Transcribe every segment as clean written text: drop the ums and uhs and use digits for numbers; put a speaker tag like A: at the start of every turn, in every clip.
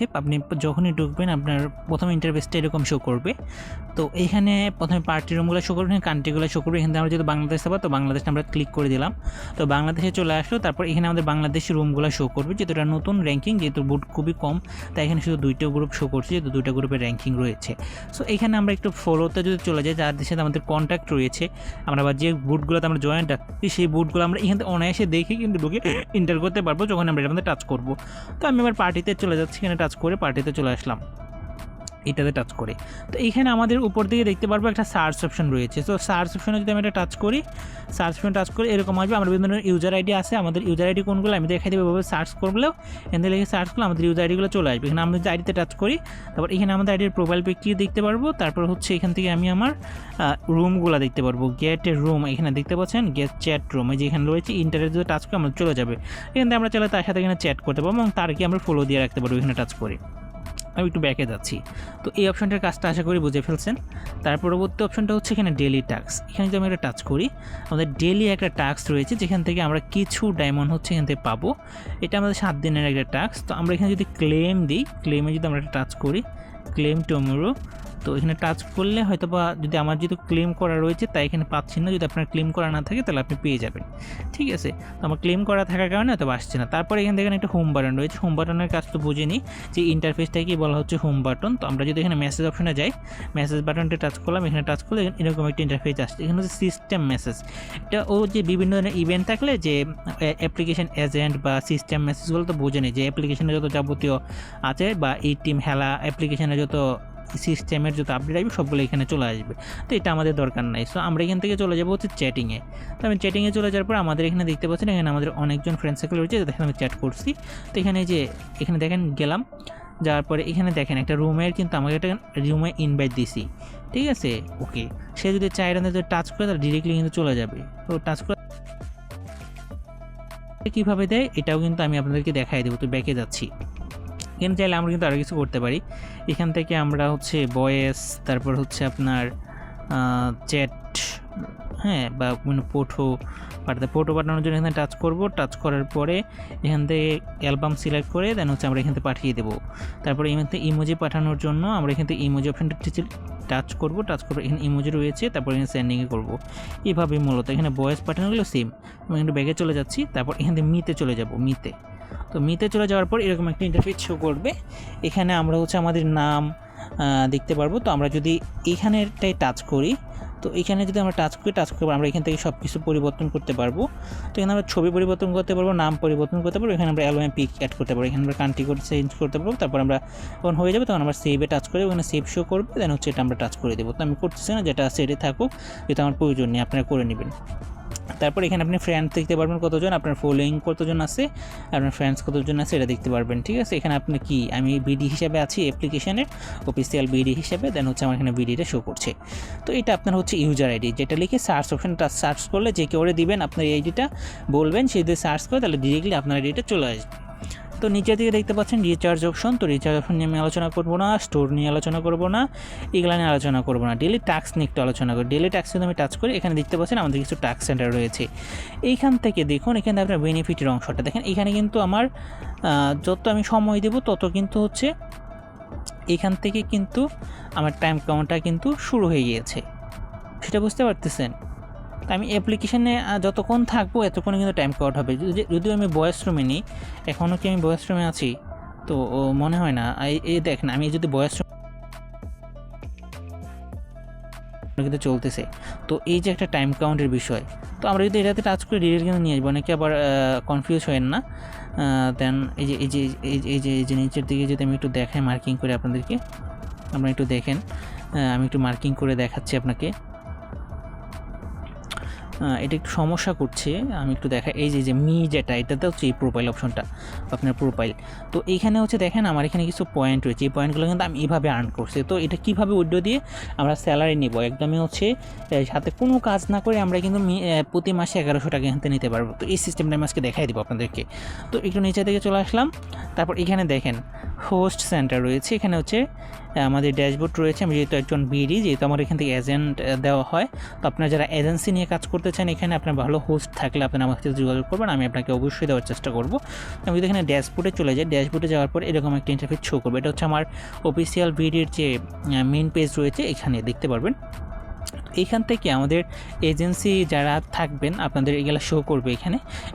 A: রয়েছে। আপনি যখনই ঢুকবেন আপনার প্রথম ইন্টারফেসটা এরকম শো করবে। তো এইখানে প্রথমে পার্টি রুমগুলো শো করবে, কান্ট্রিগুলো শো করবে। এখানে আমরা যেহেতু বাংলাদেশ থাকবো, তো বাংলাদেশটা আমরা ক্লিক করে দিলাম। তো বাংলাদেশে চলে আসলো। তারপর এখানে আমাদের বাংলাদেশের রুমগুলো শো করবে, যেহেতু এটা নতুন র্যাঙ্কিং, যেহেতু বুট খুবই কম, তাই এখানে শুধু 2টা গ্রুপ শো করছে, যেহেতু 2টা গ্রুপের র্যাঙ্কিং রয়েছে। সো এখানে আমরা একটু ফলোতে যদি চলে যাই, যাদের সাথে আমাদের কন্ট্যাক্ট রয়েছে, আমরা বা যে বুটগুলোতে আমরা জয়েন্ট রাখছি সেই বুটগুলো আমরা এখান থেকে অনায়াসে দেখে কিন্তু ঢুকে এন্টার করতে পারবো যখন আমরা এটার মধ্যে টাচ করবো। তো আমি এবার পার্টিতে চলে যাচ্ছি, এখানে টাচ করে পার্টিতে চলে আসলাম, এটাতে টাচ করে। তো এইখানে আমাদের উপর দিকে দেখতে পারবো একটা সার্চ অপশন রয়েছে। তো সার্চ অপশনে যদি আমি এটা টাচ করি, সার্চ অপশন টাচ করে এরকম আসবে। আমার বিভিন্ন ইউজার আইডি আছে, আমাদের ইউজার আইডি কোনগুলো আমি দেখাই দেবো। এভাবে সার্চ করলেও এখান থেকে সার্চ করলে আমাদের ইউজার আইডিগুলো চলে আসবে। এখানে আমরা যে আইডিতে টাচ করি, তারপর এখানে আমাদের আইডির প্রোফাইল পিকটি দেখতে পারবো। তারপর হচ্ছে এখান থেকে আমি আমার রুমগুলো দেখতে পারবো। গেট রুম এখানে দেখতে পাচ্ছেন, গেট চ্যাট রুম এই যে এখানে রয়েছে, ইন্টারনেট যদি টাচ করে আমরা চলে যাবে। এখান থেকে আমরা চলে তার সাথে এখানে চ্যাট করতে পারবো এবং তারকে আমরা ফলো দিয়ে রাখতে পারবো এখানে টাচ করে। আমি একটু ব্যাকে যাচ্ছি। তো এই অপশনটার কাজটা আশা করি বুঝে ফেলছেন। তার পরবর্তী অপশনটা হচ্ছে এখানে ডেলি টাস্ক। এখানে যদি আমি একটা টাচ করি, আমাদের ডেলি একটা টাস্ক রয়েছে, যেখান থেকে আমরা কিছু ডায়মন্ড হচ্ছে এখান থেকে পাবো। এটা আমাদের 7 দিনের একটা টাস্ক। তো আমরা এখানে যদি ক্লেম দিই, ক্লেমে যদি আমরা একটা টাচ করি, ক্লেম টুমরো, তো এখানে টাচ করলে হয়তো বা যদি আমার যেহেতু ক্লেম করা রয়েছে তাই এখানে পাচ্ছি না। যদি আপনার ক্লেম করা না থাকে তাহলে আপনি পেয়ে যাবেন, ঠিক আছে। তো আমার ক্লেম করা থাকার কারণে হয়তো আসছে না। তারপরে এখান থেকে একটা হোম বাটন রয়েছে। হোম বাটনের কাজ তো বুঝে নিই, যে ইন্টারফেসটাকে বলা হচ্ছে হোম বাটন। তো আমরা যদি এখানে মেসেজ অপশনে যাই, মেসেজ বাটনটা টাচ করলাম, এখানে টাচ করলে এরকম একটা ইন্টারফেস আসছে। এখানে হচ্ছে সিস্টেম মেসেজ। এটা ও যে বিভিন্ন ধরনের ইভেন্ট থাকলে যে অ্যাপ্লিকেশন এজেন্ট বা সিস্টেম মেসেজগুলো তো বোঝে নেই, যে অ্যাপ্লিকেশনের যত যাবতীয় আছে বা এই টিম হেলা অ্যাপ্লিকেশনের যত সিস্টেমের যত আপডেট আসবে সবগুলো এখানে চলে আসবে। তো এটা আমাদের দরকার নাই। সো আমরা এখান থেকে চলে যাবো হচ্ছে চ্যাটিংয়ে। তো আমি চ্যাটিংয়ে চলে যাওয়ার পর আমাদের এখানে দেখতে পাচ্ছেন, এখানে আমাদের অনেকজন ফ্রেন্ড সার্কেল রয়েছে, দেখেন আমি চ্যাট করছি। তো এখানে যে এখানে দেখেন গেলাম, যাওয়ার পরে এখানে দেখেন একটা রুমের কিন্তু আমাকে একটা রুমে ইনভাইট দিছি, ঠিক আছে। ওকে, সে যদি চায় যদি টাচ করে তাহলে ডিরেক্টলি কিন্তু চলে যাবে। তো টাচ করে কীভাবে দেয় এটাও কিন্তু আমি আপনাদেরকে দেখাই দেবো। তো ব্যাকে যাচ্ছি, এখানে চাইলে আমরা কিন্তু আরও কিছু করতে পারি। এখান থেকে আমরা হচ্ছে ভয়েস, তারপর হচ্ছে আপনার চ্যাট, হ্যাঁ, বা কোনো ফটো পাঠানোর জন্য এখানে টাচ করব। টাচ করার পরে এখান থেকে অ্যালবাম সিলেক্ট করে দেন হচ্ছে আমরা এখান থেকে পাঠিয়ে দেবো। তারপরে এখান থেকে ইমোজি পাঠানোর জন্য আমরা এখান থেকে ইমোজি অপশানটা টাচ করব। টাচ করে এখানে ইমোজি রয়েছে, তারপর এখানে সেন্ডিংয়ে করবো। এইভাবেই মূলত এখানে ভয়েস পাঠানোগুলো সেম। আমি এখানে ব্যাগে চলে যাচ্ছি, তারপর এখান থেকে মিতে চলে যাব, মিতে। তো মিতে চলে যাওয়ার পর এরকম একটা ইন্টারফেস শো করবে। এখানে আমরা হচ্ছে আমাদের নাম দেখতে পারবো। তো আমরা যদি এখানেরটাই টাচ করি, তো এখানে যদি আমরা টাচ করি আমরা এখান থেকে সব কিছু পরিবর্তন করতে পারবো। তো এখানে আমরা ছবি পরিবর্তন করতে পারবো, নাম পরিবর্তন করতে পারবো, এখানে আমরা অ্যালবামে পিক অ্যাড করতে পারবো, এখানে আমরা কান্ট্রি কোড চেঞ্জ করতে পারবো। তারপর আমরা যখন হয়ে যাবে তখন আমরা সেভে টাচ করে ওখানে সেভ শো করবে, দেন হচ্ছে এটা আমরা টাচ করে দেবো। তো আমি করতেছি না, যেটা সেটে থাকুক, যেটা আমার প্রয়োজন নেই, আপনারা করে নেবেন। তারপর এখানে আপনি ফ্রেন্ডস দেখতে পারবেন কতজন, আপনার ফলোয়িং কতজন আছে, আপনার ফ্রেন্ডস কতজন আছে এটা দেখতে পারবেন, ঠিক আছে। এখানে আপনি কি আমি বিডি হিসাবে আছি অ্যাপ্লিকেশনের, অফিসিয়াল বিডি হিসাবে, দেন হচ্ছে আমার এখানে বিডিটা শো করছে। তো এটা আপনার হচ্ছে ইউজার আইডি, যেটা লিখে সার্চ অপশনটা সার্চ করলে যে কেউ দিবেন আপনার এই আইডিটা বলবেন, সেই দিয়ে সার্চ করে তাহলে ডিরেক্টলি আপনার আইডিটা চলে আসবে। তো নিচের দিকে দেখতে পাচ্ছেন রিচার্জ অপশন। তো রিচার্জ অপশন নিয়ে আমি আলোচনা করবো না, স্টোর নিয়ে আলোচনা করবো না, এগুলো নিয়ে আলোচনা করবো না। ডেলি টাস্ক নিয়ে একটু আলোচনা করি। ডেলি টাস্ক যদি আমি টাচ করি, এখানে দেখতে পাচ্ছেন আমাদের কিছু টাস্ক সেন্টার রয়েছে। এইখান থেকে দেখুন, এখানে আপনার বেনিফিটের অংশটা দেখেন। এখানে কিন্তু আমার যত আমি সময় দেবো তত কিন্তু হচ্ছে এখান থেকে কিন্তু আমার টাইম কাউন্টটা কিন্তু শুরু হয়ে গিয়েছে, সেটা বুঝতে পারতেছেন। তো আমি অ্যাপ্লিকেশানে যতক্ষণ থাকবো এতক্ষণ কিন্তু টাইম কাউন্ট হবে। যদিও আমি ভয়েস রুমে নিই, এখনও কি আমি ভয়েস রুমে আছি তো মনে হয় না। এই দেখেন, আমি যদি ভয়েস রুম কিন্তু চলতেছে, তো এই যে একটা টাইম কাউন্টের বিষয়, তো আমরা যদি এটাতে টাচ করে ডিরেক্ট কিন্তু নিয়ে আসবো, অনেকে আবার কনফিউজ হয়েন না। দেন এই যে নিচের দিকে যদি আমি একটু দেখাই মার্কিং করে আপনাদেরকে, আপনারা একটু দেখেন, আমি একটু মার্কিং করে দেখাচ্ছি আপনাকে। এটা একটু সমস্যা করছে, আমি একটু দেখাই। এই যে মি যেটা, এটাতে হচ্ছে এই প্রোফাইল অপশনটা, আপনার প্রোফাইল। তো এইখানে হচ্ছে দেখেন আমার এখানে কিছু পয়েন্ট রয়েছে, এই পয়েন্টগুলো কিন্তু আমি এইভাবে আর্ন করছি। তো এটা কীভাবে উইথড্র দিয়ে আমরা স্যালারি নিব, একদমই হচ্ছে সাথে কোনো কাজ না করে আমরা কিন্তু প্রতি মাসে 1100 টাকা এখান থেকে নিতে পারবো। তো এই সিস্টেমটা আমি আজকে দেখাই দেবো আপনাদেরকে। তো একটু নিচে থেকে চলে আসলাম, তারপর এখানে দেখেন হোস্ট সেন্টার রয়েছে, এখানে হচ্ছে আমাদের ড্যাশবোর্ড রয়েছে। আমি যেহেতু একজন বিডি, যেহেতু আমার এখান থেকে এজেন্ট দেওয়া হয়, তো আপনারা যারা এজেন্সি নিয়ে কাজ করতে করতে চান এখানে আপনার ভালো হোস্ট থাকলে আপনারা আমার সাথে যোগাযোগ করবেন, আমি আপনাকে অবশ্যই দেওয়ার চেষ্টা করব। আমি যদি এখানে ড্যাশবোর্ডে চলে যাই, ড্যাশবোর্ডে যাওয়ার পর এরকম একটা ইন্টারফেস শো করবে। এটা হচ্ছে আমার অফিসিয়াল ভিডিওর যে মেইন পেজ রয়েছে এখানে দেখতে পারবেন। এইখান থেকে আমাদের এজেন্সি যারা থাকবেন আপনাদের এগুলো শো করবে।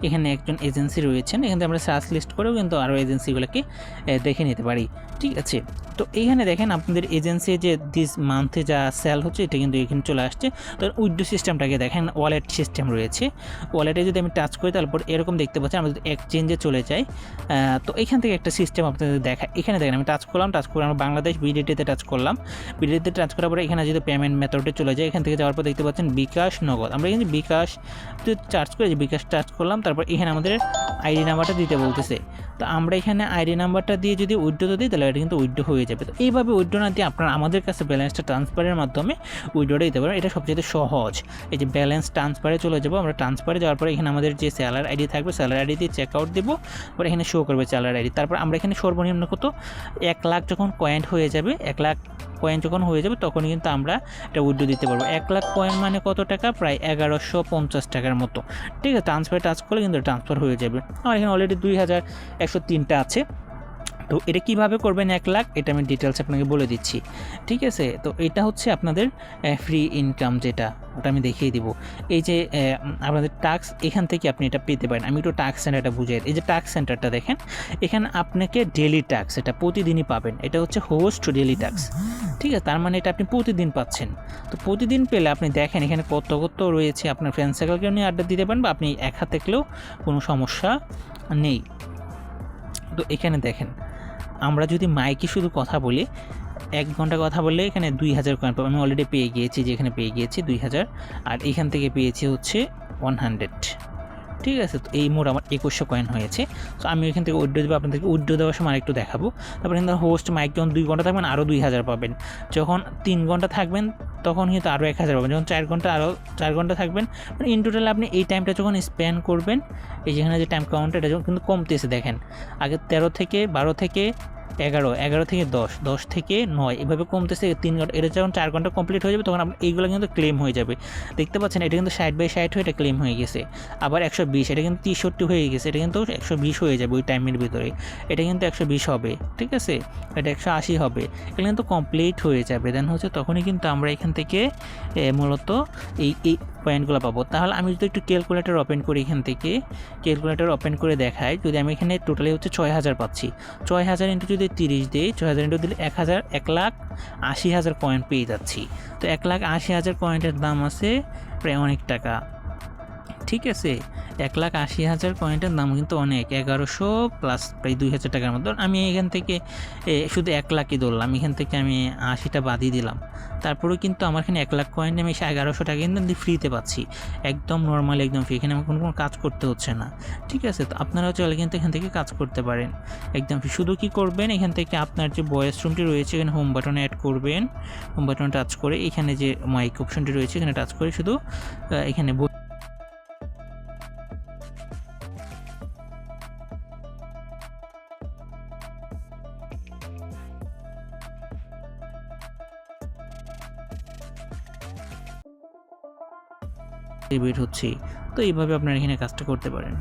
A: এখানে একজন এজেন্সি রয়েছেন, এখান থেকে আমরা সার্চ লিস্ট করেও কিন্তু আরও এজেন্সিগুলোকে দেখে নিতে পারি। ঠিক আছে, তো এইখানে দেখেন আপনাদের এজেন্সি যে দিস মান্থে যা সেল হচ্ছে এটা কিন্তু এখানে চলে আসছে। তো উইড্রো সিস্টেমটাকে দেখেন, ওয়ালেট সিস্টেম রয়েছে। ওয়ালেটে যদি আমি টাচ করি তারপর এরকম দেখতে পাচ্ছি। আমরা যদি এক্সচেঞ্জে চলে যাই, তো এখান থেকে একটা সিস্টেম আপনাদের দেখা। এখানে দেখেন আমি টাচ করে আমরা বাংলাদেশ বিডিটিতে টাচ করলাম। বিডিটিতে টাচ করার পরে এখানে যদি পেমেন্ট মেথডে চলে যায়, এখান থেকে যাওয়ার পর দেখতে পাচ্ছেন বিকাশ, নগদ। আমরা এখানে বিকাশ চার্জ করে বিকাশ টাচ করলাম, তারপর এখানে আমাদের আইডি নাম্বারটা দিতে বলতেছে। তো আমরা এখানে আইডি নাম্বারটা দিয়ে যদি উইথড্রো দিই তাহলে এটা কিন্তু উইথড্রো হয়ে যাবে। তো এইভাবে উইথড্রো না দিয়ে আপনারা আমাদের কাছে ব্যালেন্সটা ট্রান্সফারের মাধ্যমে উইথড্রোটা দিতে পারেন। এটা সবচেয়ে সহজ। এই যে ব্যালেন্স ট্রান্সফারে চলে যাবো, আমরা ট্রান্সফারে যাওয়ার পরে এখানে আমাদের যে সেলার আইডি থাকবে, সেলার আইডি দিয়ে চেক আউট দেবো, পরে এখানে শো করবে সেলার আইডি। তারপর আমরা এখানে সর্বনিম্ন কত 1 লাখ যখন কয়েন হয়ে যাবে, 1 লাখ কয়েন যখন হয়ে যাবে তখনই কিন্তু আমরা এটা উইথড্রো দিতে পারবো। 1 লাখ কয়েন মানে কত টাকা? প্রায় 1150 টাকার মতো। ঠিক আছে, ট্রান্সফারে টাচ করলে কিন্তু ট্রান্সফার হয়ে যাবে। আমার এখানে অলরেডি 2103টা আছে। তো এটা কিভাবে করবেন 1 লাখ, এটা আমি ডিটেলস আপনাকে বলে দিচ্ছি। ঠিক আছে, তো এটা হচ্ছে আপনাদের ফ্রি ইনকাম, যেটা ওটা আমি দেখিয়ে দিব। এই যে আপনাদের টাস্ক, এখান থেকে আপনি এটা পেতে পারেন। আমি একটু টাস্ক সেন্টারটা বুঝাই। এই যে টাস্ক সেন্টারটা দেখেন, এখানে আপনাকে ডেলি টাস্ক, এটা প্রতিদিনই পাবেন। এটা হচ্ছে হোস্ট ডেলি টাস্ক। ঠিক আছে, তার মানে এটা আপনি প্রতিদিন পাচ্ছেন। তো প্রতিদিন পেলে আপনি দেখেন এখানে কত কত রয়েছে। আপনার ফ্রেন্ড সার্কেলকেও নিয়ে আড্ডা দিতে পারেন, বা আপনি এক হাত থাকলেও কোনো সমস্যা নেই। তো এখানে দেখেন, আমরা যদি মাইকে শুধু কথা বলি, 1 ঘন্টা কথা বললে এখানে 2000 কয়েন পাবো। আমি অলরেডি পেয়ে গিয়েছি, যে এখানে পেয়ে গিয়েছি 2000, আর এখান থেকে পেয়েছি হচ্ছে 100। ঠিক আছে, তো এই মোট আমার 2100 কয়েন হয়েছে। তো আমি এখান থেকে উইথড্রো দেবো, আপনাদেরকে উইথড্রো দেওয়ার সময় আরেকটু দেখাবো। তারপরে কিন্তু হোস্ট মাইক যখন 2 ঘন্টা থাকবেন আরও 2000 পাবেন। যখন 3 ঘন্টা থাকবেন তখন কিন্তু আরও 1000 পাবেন। যখন 4 ঘন্টা আরও 4 ঘন্টা থাকবেন, মানে ইন টোটাল আপনি এই টাইমটা যখন স্পেন্ড করবেন, এই যেখানে যে টাইম কাউন্টার এটা যখন কিন্তু কমতেছে দেখেন, আগে 13 থেকে 12 থেকে 11, 11 থেকে 10, 10 থেকে 9 এভাবে কমতেছে 3 ঘন্টা। এটা যখন 4 ঘন্টা কমপ্লিট হয়ে যাবে তখন আপনার এইগুলো কিন্তু ক্লেম হয়ে যাবে। দেখতে পাচ্ছেন এটা কিন্তু 60/60 হয়ে এটা ক্লেম হয়ে গেছে। আবার 120, এটা কিন্তু 63 হয়ে গেছে, এটা কিন্তু 120 হয়ে যাবে ওই টাইমের ভিতরে। এটা কিন্তু 120 হবে। ঠিক আছে, এটা 180 হবে। এটা কিন্তু কমপ্লিট হয়ে যাবে। দেন হচ্ছে তখনই কিন্তু আমরা এখান থেকে মূলত এই পয়েন্টগুলো পাবো। তাহলে আমি যদি একটু ক্যালকুলেটর ওপেন করি, এখান থেকে ক্যালকুলেটর ওপেন করে দেখাই, যদি আমি এখানে টোটালি হচ্ছে 6000 পাচ্ছি। 6000 ইন্টু যদি 30 দিই, 6000 ইন্টু দিলে 1,80,000 কয়েন পেয়ে যাচ্ছি। তো 1,80,000 কয়েনের দাম আছে প্রায় অনেক টাকা। ঠিক আছে, 1,80,000 কয়েনটার দাম কিন্তু অনেক, 1100 প্লাস প্রায় 2000 টাকার মতো। আমি এখান থেকে শুধু 1 লাখই ধরলাম, এখান থেকে আমি 80টা বাদই দিলাম। তারপরেও কিন্তু আমার এখানে 1 লাখ কয়েন আমি 1100 টাকা কিন্তু ফ্রিতে পাচ্ছি, একদম নর্মাল, একদম ফ্রি। এখানে আমার কোনো কাজ করতে হচ্ছে না। ঠিক আছে, তো আপনারাও চাইলে কিন্তু এখান থেকে কাজ করতে পারেন একদম ফ্রি। শুধু কি করবেন, এখান থেকে আপনার যে ভয়েস রুমটি রয়েছে এখানে হোম বাটনে অ্যাড করবেন। হোম বাটনে টাচ করে এখানে যে মাইক অপশনটি রয়েছে এখানে টাচ করে শুধু এখানে বের হচ্ছে। তো এইভাবে আপনারা এখানে কাজটা করতে পারেন।